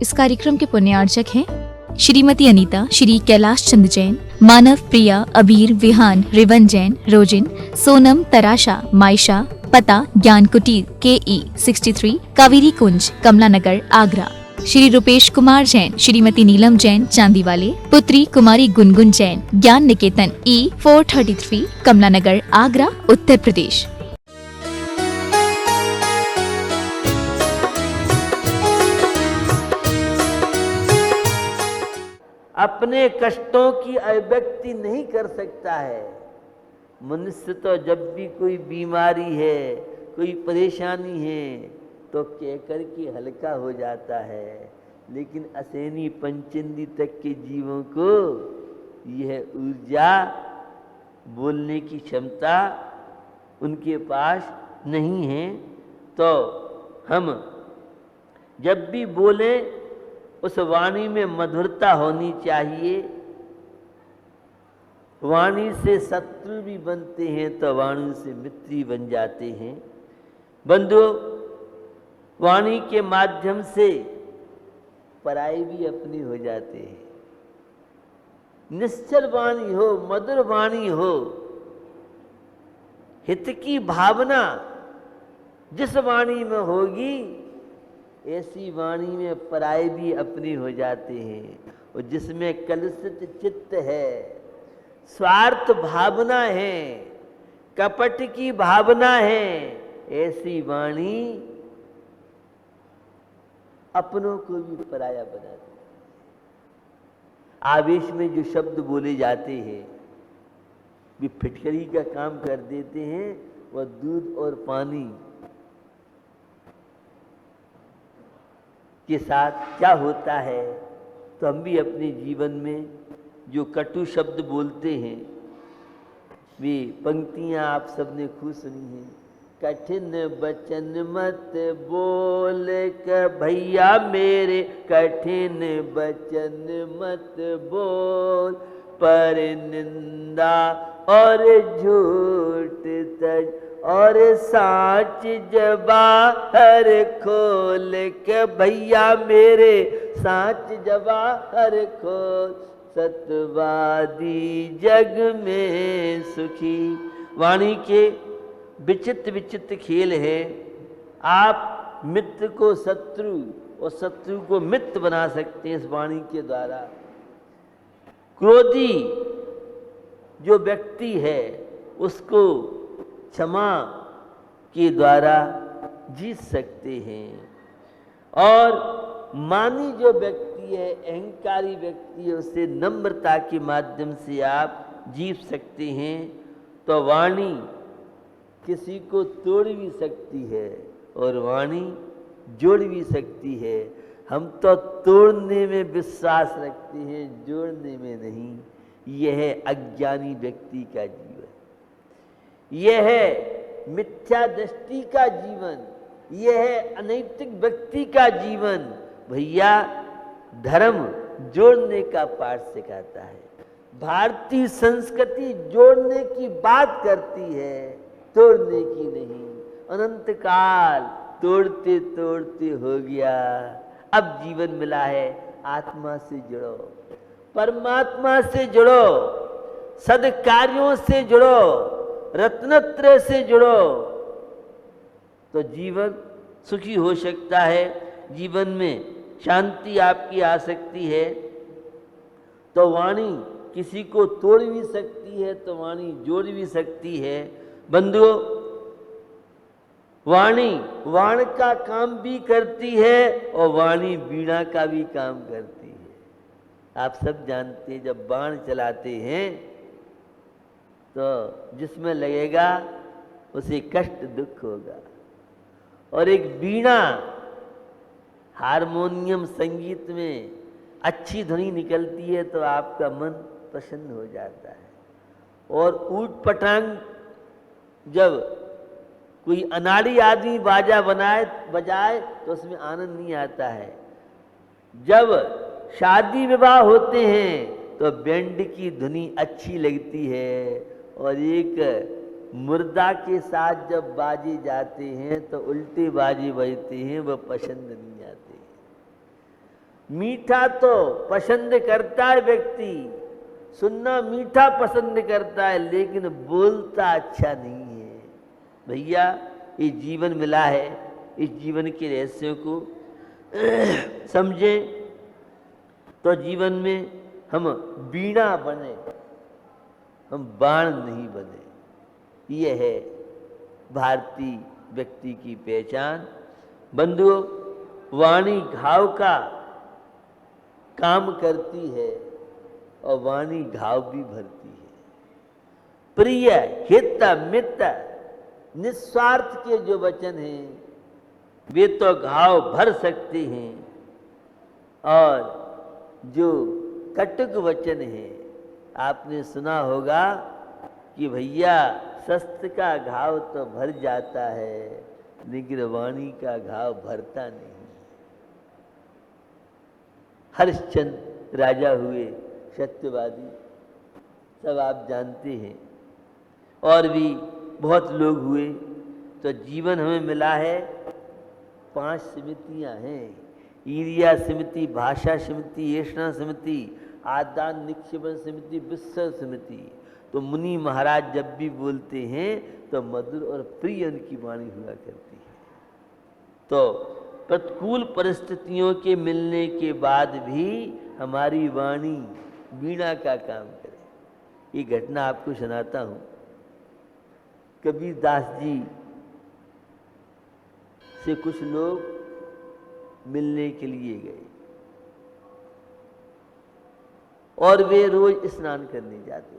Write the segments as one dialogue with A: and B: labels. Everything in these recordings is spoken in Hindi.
A: इस कार्यक्रम के पुण्यार्चक हैं श्रीमती अनीता, श्री कैलाश चंद जैन, मानव, प्रिया, अबीर, विहान, रिवन जैन, रोजिन, सोनम, तराशा, मायशा, पता ज्ञान कुटीर KE 63, कावेरी कुंज, कमला नगर, आगरा। श्री रूपेश कुमार जैन, श्रीमती नीलम जैन, चांदीवाले, पुत्री कुमारी गुनगुन जैन, ज्ञान निकेतन E 433, कमला नगर, आगरा, उत्तर प्रदेश।
B: अपने कष्टों की अभिव्यक्ति नहीं कर सकता है। मनुष्य तो जब भी कोई बीमारी है, कोई परेशानी है, तो कहकर के हल्का हो जाता है, लेकिन असैनी पंचेंदी तक के जीवों को यह ऊर्जा, बोलने की क्षमता उनके पास नहीं है। तो हम जब भी बोले उस वाणी में मधुरता होनी चाहिए। वाणी से शत्रु भी बनते हैं तो वाणी से मित्र बन जाते हैं। बंधु, वाणी के माध्यम से पराई भी अपनी हो जाते हैं। निश्चल वाणी हो, मधुर वाणी हो, हित की भावना जिस वाणी में होगी, ऐसी वाणी में पराये भी अपनी हो जाते हैं। और जिसमें कलुषित चित्त है, स्वार्थ भावना है, कपट की भावना है, ऐसी वाणी अपनों को भी पराया बना देती है। आवेश में जो शब्द बोले जाते हैं वे फिटकरी का काम कर देते हैं। वह दूध और पानी के साथ क्या होता है, तो हम भी अपने जीवन में जो कटु शब्द बोलते हैं, वे पंक्तियां आप सबने खूब सुनी हैं। कठिन बचन मत बोल क भैया मेरे, कठिन बचन मत बोल, पर निंदा और झूठ तज और साच जवाहर खोल के भैया मेरे, साच जवाहर खोल, सतवादी जग में सुखी। वाणी के विचित्र विचित्र खेल है। आप मित्र को शत्रु और शत्रु को मित्र बना सकते हैं इस वाणी के द्वारा। क्रोधी जो व्यक्ति है उसको क्षमा के द्वारा जीत सकते हैं, और मानी जो व्यक्ति है, अहंकारी व्यक्ति है, उसे नम्रता के माध्यम से आप जीत सकते हैं। तो वाणी किसी को तोड़ भी सकती है और वाणी जोड़ भी सकती है। हम तो तोड़ने में विश्वास रखते हैं, जोड़ने में नहीं। यह है अज्ञानी व्यक्ति का जीवन, यह है मिथ्या दृष्टि का जीवन, यह है अनैतिक व्यक्ति का जीवन। भैया, धर्म जोड़ने का पाठ सिखाता है। भारतीय संस्कृति जोड़ने की बात करती है, तोड़ने की नहीं। अनंत काल तोड़ते तोड़ते हो गया, अब जीवन मिला है। आत्मा से जुड़ो, परमात्मा से जुड़ो, सद्कार्यों से जुड़ो, रत्नत्रय से जुड़ो, तो जीवन सुखी हो सकता है। जीवन में शांति आपकी आ सकती है। तो वाणी किसी को तोड़ भी सकती है, तो वाणी जोड़ भी सकती है। बंधुओं, वाणी वाण का काम भी करती है और वाणी वीणा का भी काम करती है। आप सब जानते हैं, जब बाण चलाते हैं तो जिसमें लगेगा उसे कष्ट दुख होगा। और एक वीणा, हारमोनियम संगीत में अच्छी ध्वनि निकलती है तो आपका मन प्रसन्न हो जाता है। और ऊट पटांग जब कोई अनाड़ी आदमी बाजा बजाए तो उसमें आनंद नहीं आता है। जब शादी विवाह होते हैं तो बैंड की धुनी अच्छी लगती है, और एक मुर्दा के साथ जब बाजे जाते हैं तो उल्टे बाजे बजते हैं, वह पसंद नहीं आते। मीठा तो पसंद करता है व्यक्ति, सुनना मीठा पसंद करता है, लेकिन बोलता अच्छा नहीं है। भैया ये जीवन मिला है, इस जीवन के रहस्यों को समझें तो जीवन में हम वीणा बने, हम बाण नहीं बने। यह है भारतीय व्यक्ति की पहचान। बंधुओं, वाणी घाव का काम करती है और वाणी घाव भी भरती है। प्रिय, हित, मित्र, निस्वार्थ के जो वचन हैं वे तो घाव भर सकते हैं, और जो कटुक वचन है, आपने सुना होगा कि भैया शस्त्र का घाव तो भर जाता है, लेकिन वाणी का घाव भरता नहीं। हरिश्चंद्र राजा हुए, सत्यवादी, सब आप जानते हैं, और भी बहुत लोग हुए। तो जीवन हमें मिला है, 5 समितियां हैं, ईरिया समिति, भाषा समिति, ऐषणा समिति, आदान निक्षेपण समिति, विसर्ग समिति। तो मुनि महाराज जब भी बोलते हैं तो मधुर और प्रिय उनकी वाणी हुआ करती है। तो प्रतिकूल परिस्थितियों के मिलने के बाद भी हमारी वाणी वीणा का काम करे। ये घटना आपको सुनाता हूँ। कबीरदास जी से कुछ लोग मिलने के लिए गए, और वे रोज स्नान करने जाते।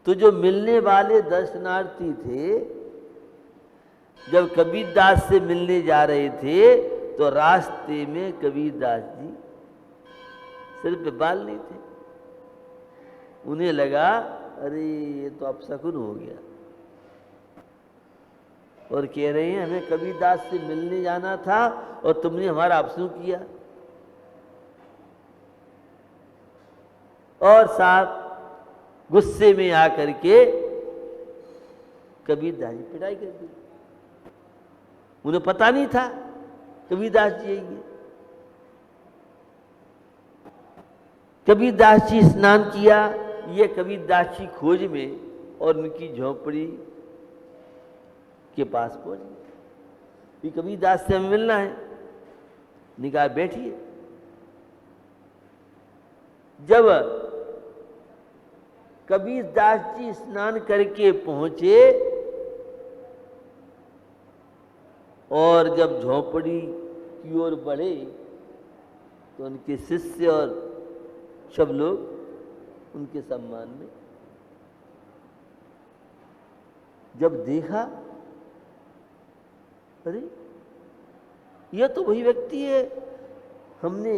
B: तो जो मिलने वाले दर्शनार्थी थे, जब कबीरदास से मिलने जा रहे थे तो रास्ते में कबीरदास जी सिर पे बाल नहीं थे। उन्हें लगा अरे ये तो अपशकुन हो गया, और कह रहे हैं हमें कबीरदास से मिलने जाना था और तुमने हमारा अपशकुन किया। और साहब गुस्से में आकर के कबीरदास जी पिटाई कर दी। उन्हें पता नहीं था कबीरदास जी यही है। कबीरदास जी स्नान किया, ये कबीरदास जी खोज में, और उनकी झोपड़ी के पास पहुंच गए। कबीरदास से हमें मिलना है। निकाह बैठिए। जब कबीरदास जी स्नान करके पहुंचे और जब झोपड़ी की ओर बढ़े तो उनके शिष्य और सब लोग उनके सम्मान में, जब देखा अरे यह तो वही व्यक्ति है, हमने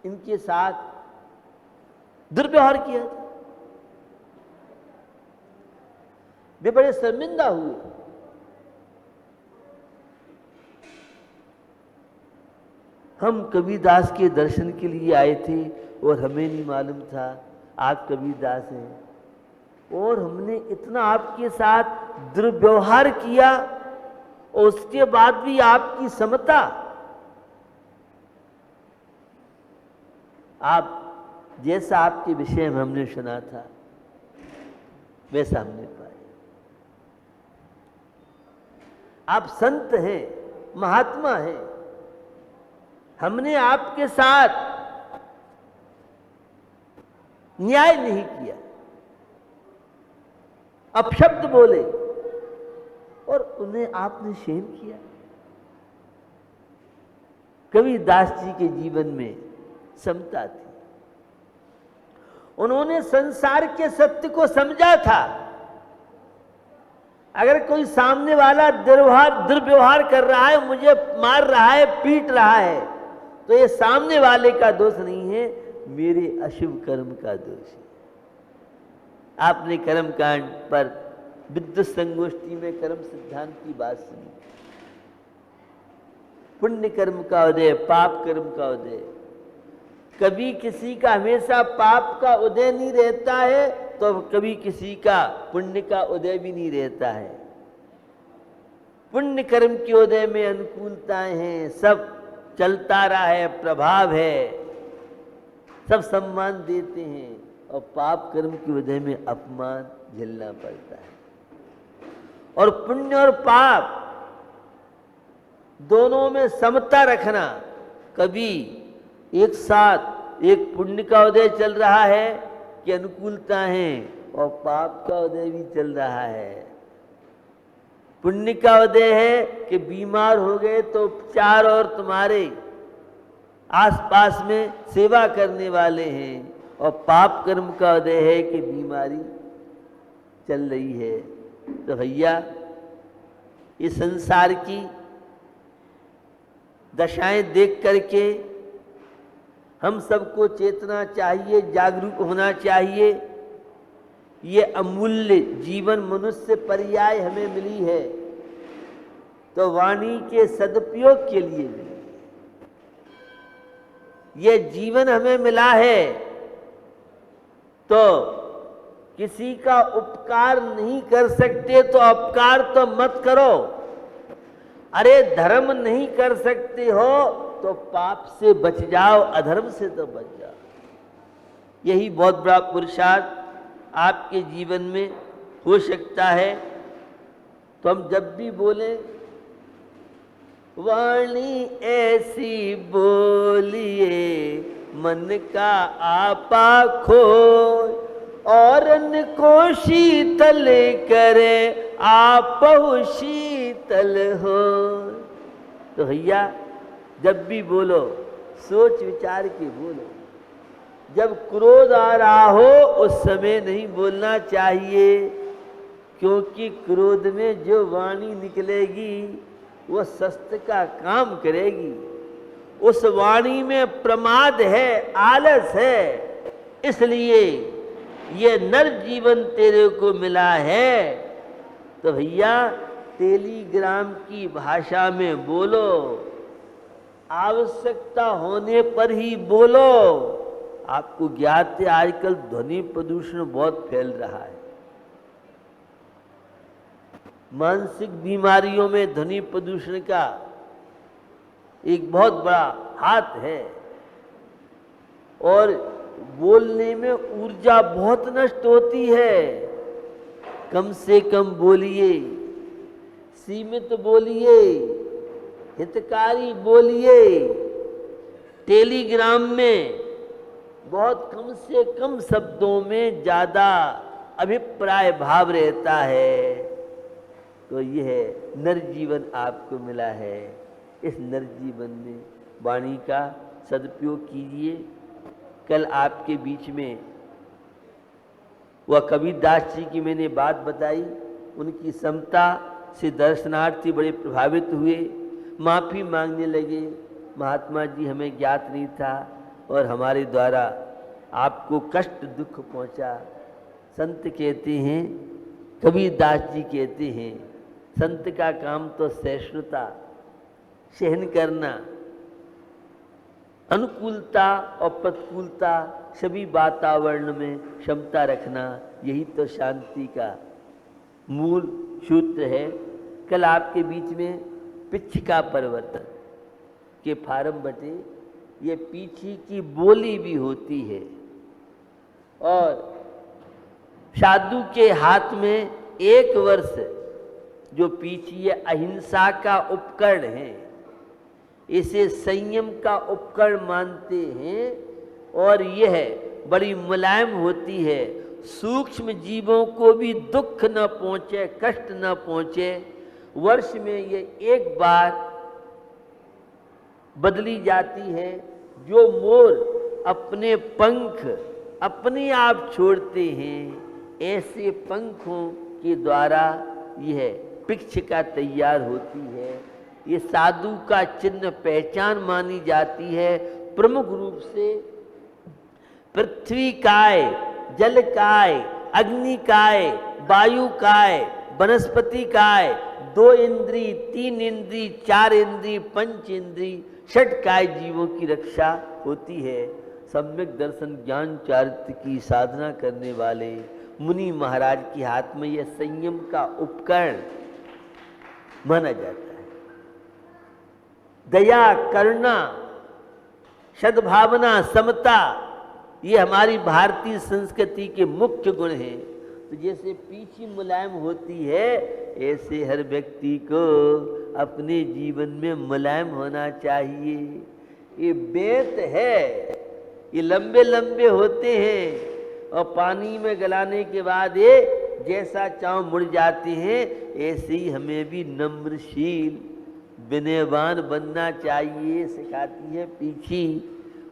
B: इनके साथ दुर्व्यवहार किया था। वे बड़े शर्मिंदा हुए। हम कबीरदास के दर्शन के लिए आए थे और हमें नहीं मालूम था आप कबीरदास हैं, और हमने इतना आपके साथ दुर्व्यवहार किया, और उसके बाद भी आपकी समता, आप जैसा आपके विषय में हमने सुना था वैसा हमने पाया। आप संत हैं, महात्मा हैं, हमने आपके साथ न्याय नहीं किया, अपशब्द बोले और उन्हें आपने सहन किया। कबीरदास जी के जीवन में समता थी। उन्होंने संसार के सत्य को समझा था। अगर कोई सामने वाला दुर्व्यवहार कर रहा है, मुझे मार रहा है, पीट रहा है, तो ये सामने वाले का दोष नहीं है, मेरे अशुभ कर्म का दोष है। आपने कर्म कांड पर विद्युत संगोष्ठी में कर्म सिद्धांत की बात सुनी। पुण्य कर्म का उदय, पाप कर्म का उदय। कभी किसी का हमेशा पाप का उदय नहीं रहता है, तो कभी किसी का पुण्य का उदय भी नहीं रहता है। पुण्य कर्म के उदय में अनुकूलताएं हैं, सब चलता रहा है, प्रभाव है, सब सम्मान देते हैं, और पाप कर्म के उदय में अपमान झेलना पड़ता है। और पुण्य और पाप दोनों में समता रखना, कभी एक साथ एक पुण्य का उदय चल रहा है कि अनुकूलता है, और पाप का उदय भी चल रहा है। पुण्य का उदय है कि बीमार हो गए तो उपचार और तुम्हारे आसपास में सेवा करने वाले हैं, और पाप कर्म का उदय है कि बीमारी चल रही है। तो भैया इस संसार की दशाएं देख करके हम सबको चेतना चाहिए, जागरूक होना चाहिए। ये अमूल्य जीवन मनुष्य पर्याय हमें मिली है, तो वाणी के सदुपयोग के लिए मिली। ये जीवन हमें मिला है तो किसी का उपकार नहीं कर सकते तो अपकार तो मत करो। अरे धर्म नहीं कर सकते हो तो पाप से बच जाओ, अधर्म से तो बच जाओ। यही बहुत बड़ा पुरुषार्थ आपके जीवन में हो सकता है। तो हम जब भी बोले वाणी ऐसी बोलिए मन का आपा खोय, औरन को शीतल करे आप शीतल हो। तो भैया जब भी बोलो सोच विचार के बोलो। जब क्रोध आ रहा हो उस समय नहीं बोलना चाहिए, क्योंकि क्रोध में जो वाणी निकलेगी वो शस्त्र का काम करेगी। उस वाणी में प्रमाद है, आलस है। इसलिए ये नर जीवन तेरे को मिला है, तो भैया टेलीग्राम की भाषा में बोलो, आवश्यकता होने पर ही बोलो। आपको ज्ञात है आजकल ध्वनि प्रदूषण बहुत फैल रहा है। मानसिक बीमारियों में ध्वनि प्रदूषण का एक बहुत बड़ा हाथ है, और बोलने में ऊर्जा बहुत नष्ट होती है। कम से कम बोलिए, सीमित बोलिए, हितकारी बोलिए। टेलीग्राम में बहुत कम से कम शब्दों में ज्यादा अभिप्राय भाव रहता है। तो यह नर जीवन आपको मिला है। इस नर जीवन में वाणी का सदुपयोग कीजिए। कल आपके बीच में वह कबीरदास जी की मैंने बात बताई, उनकी समता से दर्शनार्थी बड़े प्रभावित हुए, माफ़ी मांगने लगे। महात्मा जी हमें ज्ञात नहीं था और हमारे द्वारा आपको कष्ट दुख पहुंचा। संत कहते हैं, कबीरदास जी कहते हैं, संत का काम तो सहिष्णुता, सहन करना, अनुकूलता और प्रतिकूलता सभी वातावरण में क्षमता रखना, यही तो शांति का मूल सूत्र है। कल आपके बीच में पिछ का परिवर्तन के फार्म बटे, ये पीछी की बोली भी होती है। और साधु के हाथ में 1 वर्ष जो पीछी है अहिंसा का उपकरण है, इसे संयम का उपकरण मानते हैं, और यह बड़ी मुलायम होती है। सूक्ष्म जीवों को भी दुख न पहुंचे, कष्ट न पहुंचे। वर्ष में ये 1 बार बदली जाती है। जो मोर अपने पंख अपने आप छोड़ते हैं, ऐसे पंखों के द्वारा यह पिक्षिका तैयार होती है। ये साधु का चिन्ह पहचान मानी जाती है। प्रमुख रूप से पृथ्वी काय, जल काय, अग्नि काय, वायु काय, वनस्पति काय, 2 इंद्री, 3 इंद्री, 4 इंद्री, 5 इंद्री, 6 काय जीवों की रक्षा होती है। सम्यक दर्शन ज्ञान चारित्र की साधना करने वाले मुनि महाराज के हाथ में यह संयम का उपकरण माना जाता है। दया, करुणा, सद्भावना, समता, ये हमारी भारतीय संस्कृति के मुख्य गुण हैं। तो जैसे पीछी मुलायम होती है, ऐसे हर व्यक्ति को अपने जीवन में मुलायम होना चाहिए। ये बेंत है, ये लंबे लंबे होते हैं और पानी में गलाने के बाद ये जैसा चाहो मुड़ जाते हैं। ऐसे ही हमें भी नम्रशील, विनयवान बनना चाहिए, सिखाती है पीछी।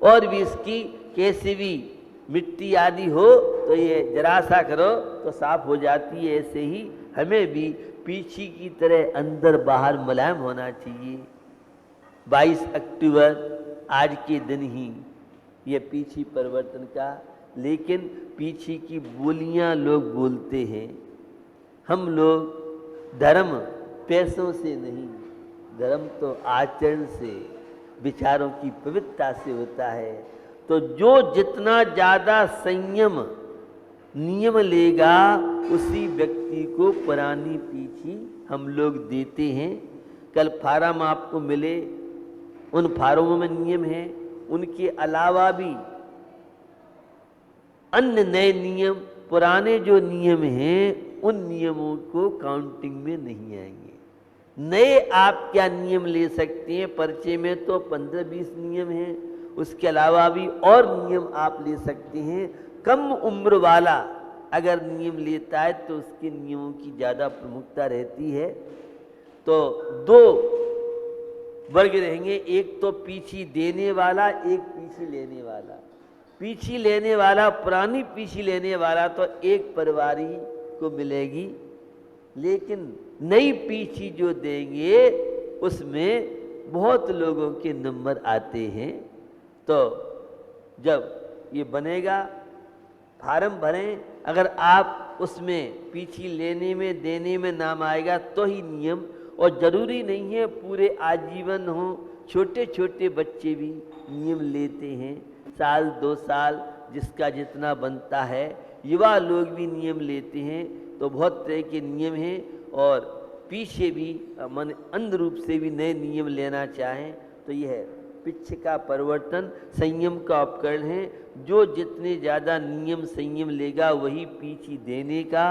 B: और भी इसकी कैसे भी मिट्टी आदि हो तो ये जरा सा करो तो साफ हो जाती है। ऐसे ही हमें भी पीछी की तरह अंदर बाहर मुलायम होना चाहिए। 22 अक्टूबर आज के दिन ही ये पीछी परिवर्तन का, लेकिन पीछी की बोलियां लोग बोलते हैं। हम लोग धर्म पैसों से नहीं, धर्म तो आचरण से, विचारों की पवित्रता से होता है। तो जो जितना ज़्यादा संयम नियम लेगा उसी व्यक्ति को पुरानी पीछी हम लोग देते हैं। कल फार्म आपको मिले, उन फार्मों में नियम हैं, उनके अलावा भी अन्य नए नियम, पुराने जो नियम हैं उन नियमों को काउंटिंग में नहीं आएंगे। नए आप क्या नियम ले सकते हैं? पर्चे में तो 15-20 नियम हैं, उसके अलावा भी और नियम आप ले सकते हैं। कम उम्र वाला अगर नियम लेता है तो उसके नियमों की ज़्यादा प्रमुखता रहती है। तो 2 वर्ग रहेंगे, एक तो पीछी देने वाला, एक पीछी लेने वाला। पीछी लेने वाला, पुरानी पीछी लेने वाला तो एक परिवार ही को मिलेगी, लेकिन नई पीछी जो देंगे उसमें बहुत लोगों के नंबर आते हैं। तो जब ये बनेगा, फार्म भरें, अगर आप उसमें पीछी लेने में देने में नाम आएगा तो ही नियम। और ज़रूरी नहीं है पूरे आजीवन हो, छोटे छोटे बच्चे भी नियम लेते हैं, 1-2 साल जिसका जितना बनता है। युवा लोग भी नियम लेते हैं। तो बहुत तरह के नियम हैं और पीछे भी मन अंध रूप से भी नए नियम लेना चाहें तो यह है पीछे का परिवर्तन संयम का उपकरण है। जो जितने ज़्यादा नियम संयम लेगा वही पीछी देने का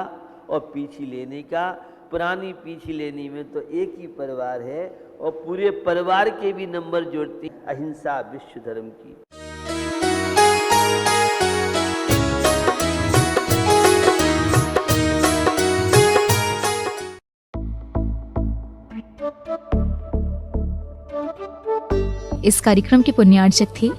B: और पीछी लेने का। पुरानी पीछी लेने में तो एक ही परिवार है और पूरे परिवार के भी नंबर जोड़ती अहिंसा विश्व धर्म की।
A: इस कार्यक्रम के पुण्यार्चक थे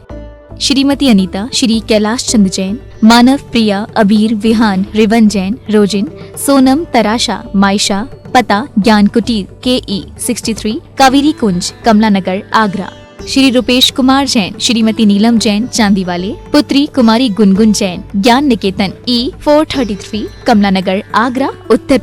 A: श्रीमती अनीता, श्री कैलाश चंद जैन, मानव, प्रिया, अबीर, विहान, रिवन जैन, रोजिन, सोनम, तराशा, मायशा, पता, ज्ञान कुटीर, KE 63, कावेरी कुंज, कमला नगर, आगरा। श्री रूपेश कुमार जैन, श्रीमती नीलम जैन, चांदीवाले, पुत्री कुमारी गुनगुन जैन, ज्ञान निकेतन E 433, कमला नगर, आगरा, उत्तर